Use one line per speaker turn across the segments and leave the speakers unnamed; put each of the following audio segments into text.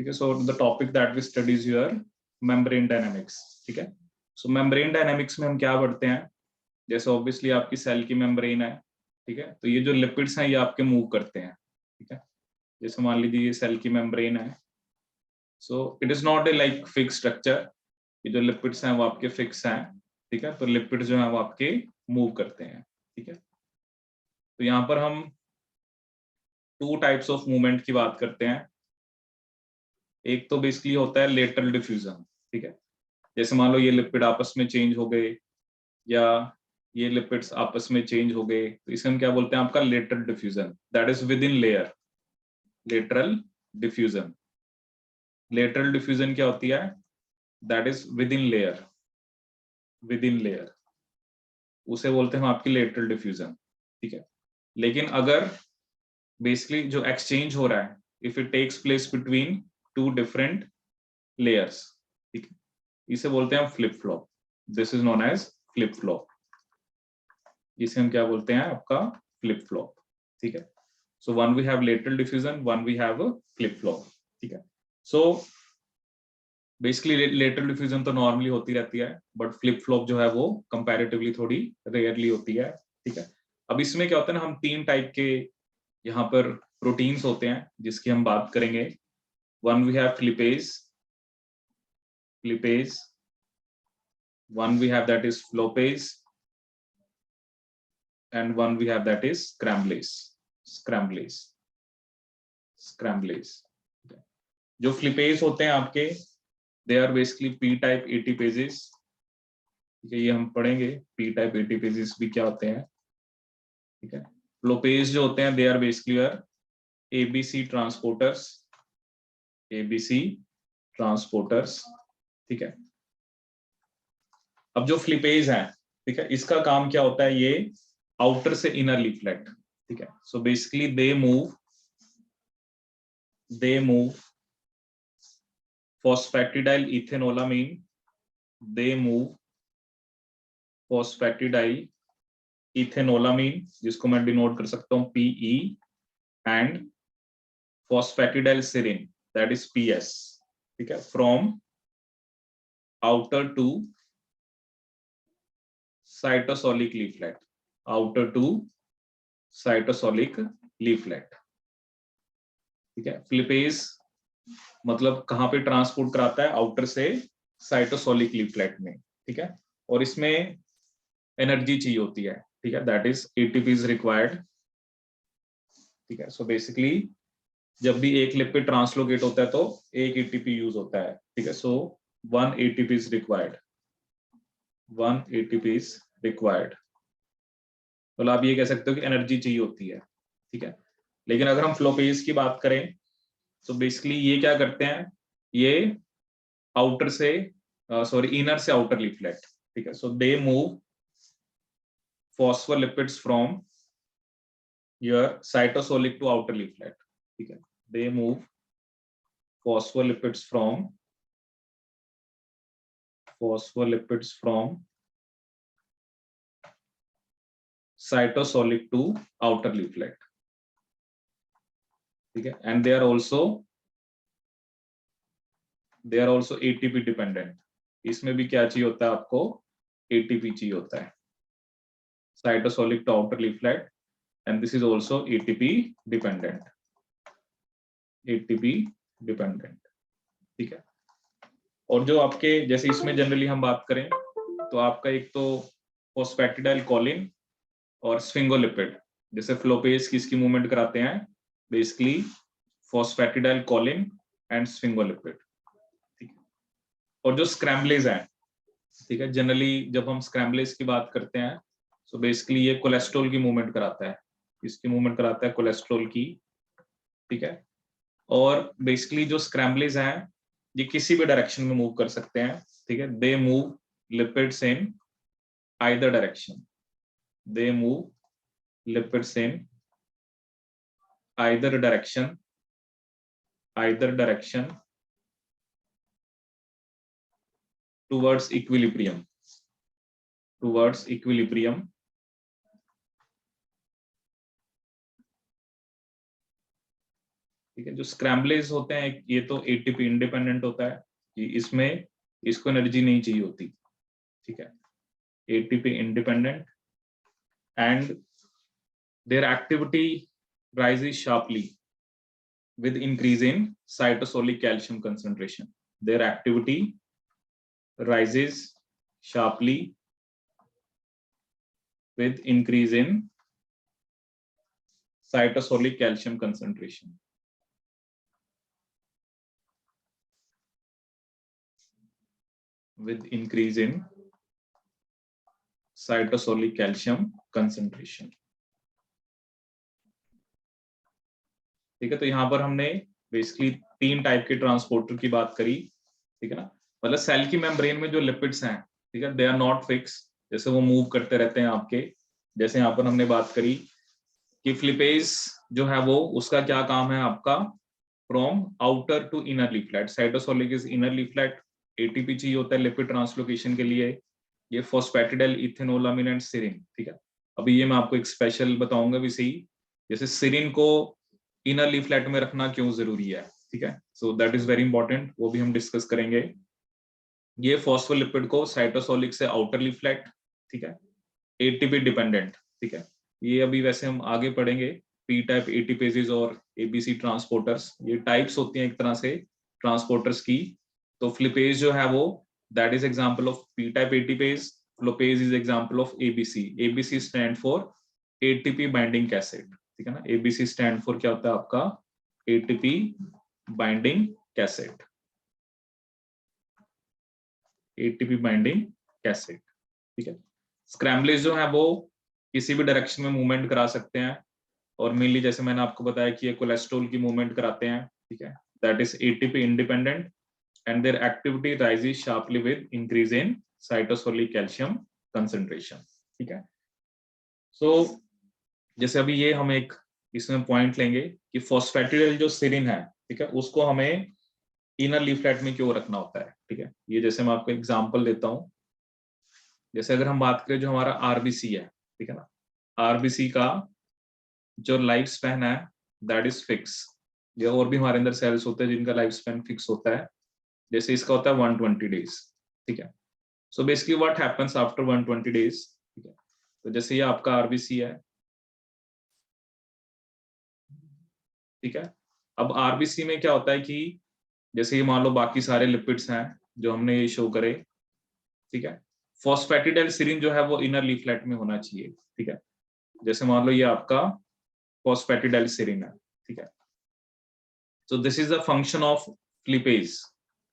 ठीक है। So the topic that we studies your membrane dynamics. ठीक है। सो मेम्ब्रेन डायनामिक्स में हम क्या पढ़ते हैं, जैसे ऑब्वियसली आपकी सेल की मेम्ब्रेन है, ठीक है, तो ये जो लिपिड्स हैं ये आपके मूव करते हैं, ठीक है। जैसे मान लीजिए ये सेल की मेम्ब्रेन है, so it is not a like fix structure, ये जो लिपिड्स हैं वो आपके फिक्स हैं, ठीक है, तो लिपिड जो है वो आपके मूव करते हैं, ठीक है। तो यहाँ पर हम टू टाइप्स ऑफ मूवमेंट की बात करते हैं। एक तो बेसिकली होता है लेटरल डिफ्यूजन, ठीक है, जैसे मान लो ये लिपिड आपस में चेंज हो गए या ये लिपिड्स आपस में चेंज हो गए, तो इसे हम क्या बोलते हैं, आपका lateral diffusion, that is with in layer. Lateral diffusion, lateral diffusion क्या होती है, that is with in layer, with in layer, उसे बोलते हैं हम आपकी लेटरल डिफ्यूजन, ठीक है। लेकिन अगर बेसिकली जो एक्सचेंज हो रहा है, if it takes place between two different layers, ठीक है, इसे बोलते हैं हम flip flop. This is known as flip flop, इसे हम क्या बोलते हैं, आपका फ्लिप फ्लॉप, ठीक है। So one we have lateral diffusion, one we have flip flop, ठीक है। सो बेसिकली लेटरल डिफ्यूजन तो नॉर्मली होती रहती है, बट फ्लिप फ्लॉप जो है वो कंपैरेटिवली थोड़ी रेयरली होती है, ठीक है। अब इसमें क्या होता है ना, हम तीन टाइप के यहाँ पर प्रोटीन्स होते हैं जिसकी हम बात करेंगे। One we have flippase, flippase, one we have that is flopase, and one we have that is scramblase, scramblase, scramblase। जो फ्लिपेज होते हैं आपके, they are basically P type ATPases, ठीक है, ये हम पढ़ेंगे पी टाइप एटीपेजेस भी क्या होते हैं, ठीक है। फ्लोपेज जो होते हैं, they are basically are ABC transporters, ABC transporters, ठीक है। अब जो फ्लिपेज है, ठीक है, इसका काम क्या होता है, ये आउटर से इनर लीफलेट, ठीक है। So basically they move phosphatidylethanolamine, they move phosphatidylethanolamine, जिसको मैं डिनोट कर सकता हूं PE, and phosphatidylserine, that is PS, ठीक है, from outer to cytosolic leaflet, outer to cytosolic leaflet, ठीक है। फ्लिपेज मतलब कहां पे ट्रांसपोर्ट कराता है, आउटर से साइटोसोलिक लीफलेट में, ठीक है, और इसमें एनर्जी चाहिए होती है, ठीक है, that is ATP is required, ठीक है। सो बेसिकली जब भी एक लिपिड ट्रांसलोकेट होता है तो एक एटीपी यूज होता है, ठीक है। सो 1 ATP is required, 1 ATP is required, तो आप ये कह सकते हो कि एनर्जी चाहिए होती है, ठीक है। लेकिन अगर हम फ्लोपेज की बात करें, तो बेसिकली ये क्या करते हैं, ये आउटर से सॉरी इनर से आउटर लीफलेट, ठीक है। So they move phospholipids from your cytosolic to outer leaflet, ठीक है। They move phospholipids from cytosolic to outer leaflet, ठीक है, and they are also ATP dependent। इसमें भी क्या चाहिए होता है आपको, ATP चाहिए होता है, cytosolic to outer leaflet, and this is also ATP dependent, ATP dependent, ठीक है। और जो आपके जैसे इसमें जनरली हम बात करें तो आपका एक तो फॉस्फेटिडाइल कोलिन और स्फिंगोलिपिड, जैसे फ्लोपेज किसकी मूवमेंट कराते हैं, basically phosphatidyl Colin and sphingolipid, ठीक है। और जो स्क्रैम्बलेज है, ठीक है, जनरली जब हम स्क्रैम्बलेज की बात करते हैं, सो बेसिकली ये कोलेस्ट्रॉल की मूवमेंट कराता है, इसकी मूवमेंट कराता है कोलेस्ट्रॉल की, ठीक है। और बेसिकली जो स्क्रैम्बलेज हैं ये किसी भी डायरेक्शन में मूव कर सकते हैं, ठीक है। They move lipids in either direction, they move lipids in either direction towards equilibrium, ठीक है। जो स्क्रैम्बलेज होते हैं ये तो एटीपी इंडिपेंडेंट होता है, कि इसमें इसको एनर्जी नहीं चाहिए होती, ठीक है। ATP independent and there activity rises sharply with increase in cytosolic calcium concentration. Their activity rises sharply with increase in cytosolic calcium concentration. With increase in cytosolic calcium concentration. ठीक है। तो यहाँ पर हमने बेसिकली 3 टाइप के transporter की बात करी, ठीक है ना। मतलब सेल की मेम्ब्रेन में जो लिपिड्स हैं, ठीक है, दे आर नॉट फिक्स, जैसे वो मूव करते रहते हैं आपके। जैसे यहाँ पर हमने बात करी कि फ्लिपेज जो है वो उसका क्या काम है आपका, from outer to inner leaflet, cytosolic is inner leaflet, ATP चाहिए होता है लिपिड ट्रांसलोकेशन के लिए, ये फॉस्फेटिडाइल इथेनोलामिन एंड सिरिन, ठीक है। अभी ये मैं आपको एक स्पेशल बताऊंगा भी सही, जैसे सिरिन को इनर लीफलेट में रखना क्यों जरूरी है, ठीक है। So that is very important, वो भी हम डिस्कस करेंगे। ये फॉस्फोलिपिड को साइटोसोलिक से आउटर लीफलेट, ठीक है, एटीपी डिपेंडेंट, ठीक है। ये अभी वैसे हम आगे पढ़ेंगे, पी टाइप एटीपेजेस और एबीसी ट्रांसपोर्टर्स, ये टाइप्स होती हैं एक तरह से ट्रांसपोर्टर्स की। तो फ्लिपेज जो है वो that is example of P type ATPase, floppase is example of ABC. ABC stand for ATP binding cassette, ठीक है ना। एबीसी स्टैंड फॉर क्या होता है आपका, ATP binding cassette, ATP binding cassette, ठीक है। स्क्रैम्बलेज जो है वो किसी भी डायरेक्शन में मूवमेंट करा सकते हैं, और मेनली जैसे मैंने आपको बताया कि ये कोलेस्ट्रॉल की मूवमेंट कराते हैं, ठीक है। That is ATP independent and there activity rises sharply with increase in cytosolic calcium concentration, ठीक है। सो जैसे अभी ये हम एक इसमें पॉइंट लेंगे कि फॉस्फेटिडाइल जो सिरिन है, ठीक है, उसको हमें इनर लीफलेट में क्यों रखना होता है, ठीक है। ये जैसे मैं आपको एग्जांपल देता हूं, जैसे अगर हम बात करें जो हमारा आरबीसी है, ठीक है ना, आरबीसी का जो लाइफ स्पैन है दैट इज फिक्स। ये और भी हमारे अंदर सेल्स होते हैं जिनका लाइफ स्पैन फिक्स होता है, जैसे इसका होता है 120 डेज, ठीक है। So basically what happens after 120 days, ठीक है। तो जैसे ये आपका आरबीसी है, ठीक है। अब आरबीसी में क्या होता है कि जैसे ये मान लो बाकी सारे लिपिड्स हैं जो हमने ये शो करे, ठीक है। फॉस्फेटिडाइल सिरिन जो है वो इनर लीफलेट में होना चाहिए, ठीक है। जैसे मान लो ये आपका फॉस्फेटिडाइल सिरिन है, ठीक है। So this is the function of फ्लिपेज।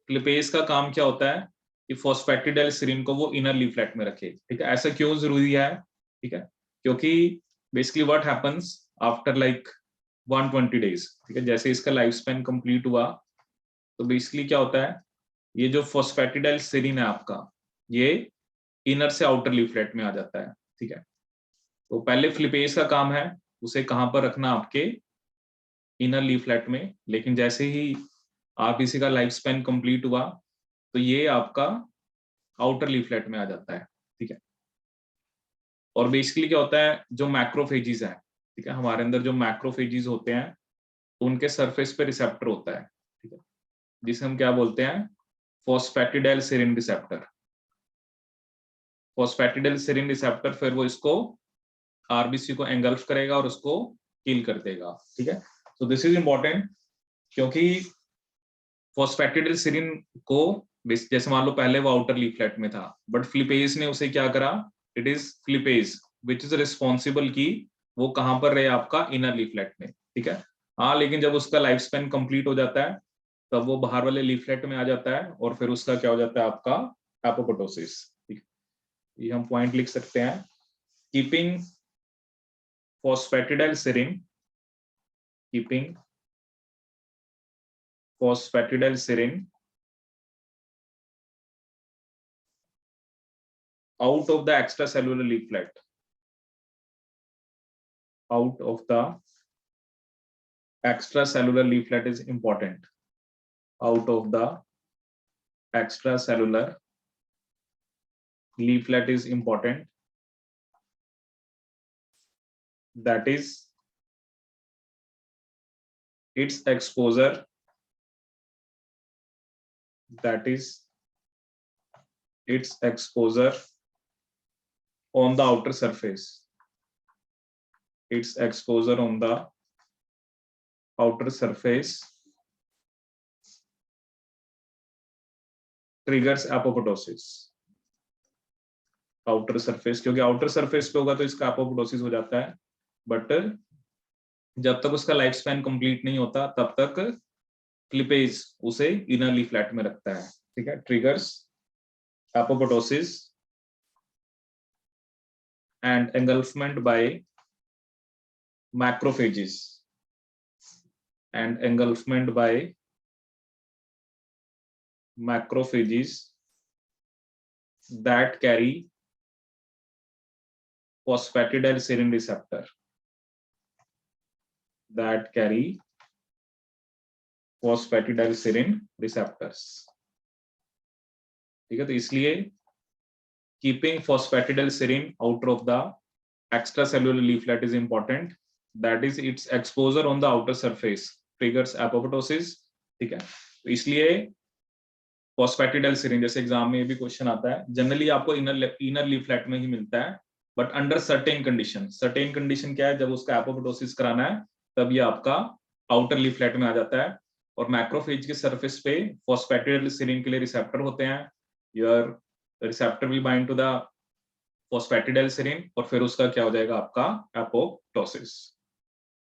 फ्लिपेज का काम क्या होता है कि फॉस्फेटिडाइल सिरिन को वो इनर लीफलेट में रखे, ठीक है। ऐसा क्यों जरूरी है, ठीक है, क्योंकि basically what happens after like 120 days, ठीक है, जैसे इसका लाइफ स्पैन कंप्लीट हुआ, तो बेसिकली क्या होता है, ये जो फॉस्फेटिडाइल सिरिन है आपका, ये इनर से आउटर लीफलेट में आ जाता है, ठीक है। तो पहले फ्लिपेज का काम है उसे कहां पर रखना, आपके इनर लीफलेट में, लेकिन जैसे ही आरबीसी का लाइफ स्पैन कंप्लीट हुआ तो ये आपका आउटर लीफलेट में आ जाता है, ठीक है। और बेसिकली क्या होता है, जो मैक्रोफेजीज है, ठीक है, हमारे अंदर जो मैक्रोफेजीज होते हैं उनके सरफेस पे रिसेप्टर होता है, ठीक है, जिसे हम क्या बोलते हैं, phosphatidylserine receptor. Phosphatidylserine receptor फिर वो इसको आरबीसी को एंगल्फ करेगा और उसको किल कर देगा, ठीक है। सो दिस इज इंपॉर्टेंट, क्योंकि फॉस्फेटिडाइल सेरिन को जैसे मान लो पहले वो आउटर लीफलेट में था, बट फ्लिपेज ने उसे क्या करा, it is flippase which is responsible की वो कहां पर रहे, आपका इनर लीफलेट में, ठीक है। हाँ, लेकिन जब उसका लाइफ स्पैन कंप्लीट हो जाता है तब वो बाहर वाले लीफलेट में आ जाता है और फिर उसका क्या हो जाता है, आपका एपोप्टोसिस, ठीक है। ये हम पॉइंट लिख सकते हैं, keeping phosphatidylserine, keeping phosphatidylserine out of the extracellular leaflet, out of the extracellular leaflet is important, out of the extracellular leaflet is important, that is its exposure, that is its exposure on the outer surface, its exposure on the outer surface triggers apoptosis. Outer surface, क्योंकि outer surface पे होगा तो इसका apoptosis हो जाता है, but जब तक उसका लाइफ स्पैन कंप्लीट नहीं होता तब तक क्लिपेज उसे इनर लीफलेट में रखता है, ठीक है। Triggers apoptosis and engulfment by macrophages and engulfment by macrophages that carry phosphatidylserine receptor, that carry phosphatidylserine receptors, ठीक है। तो इसलिए keeping phosphatidylserine out of the extracellular leaflet is important, that is its exposure on the outer surface triggers apoptosis, ठीक है। तो इसलिए phosphatidylserine, जैसे exam में ये भी क्वेश्चन आता है, जनरली आपको इनर लीफलेट में ही मिलता है, but under certain condition. Certain condition क्या है, जब उसका एपोप्टोसिस कराना है तब ये आपका आउटर लीफलेट में आ जाता है, और मैक्रोफेज के सरफेस पे phosphatidylserine के लिए रिसेप्टर होते हैं, your receptor will bind to the phosphatidylserine और फिर उसका क्या हो जाएगा आपका एपोप्टोसिस।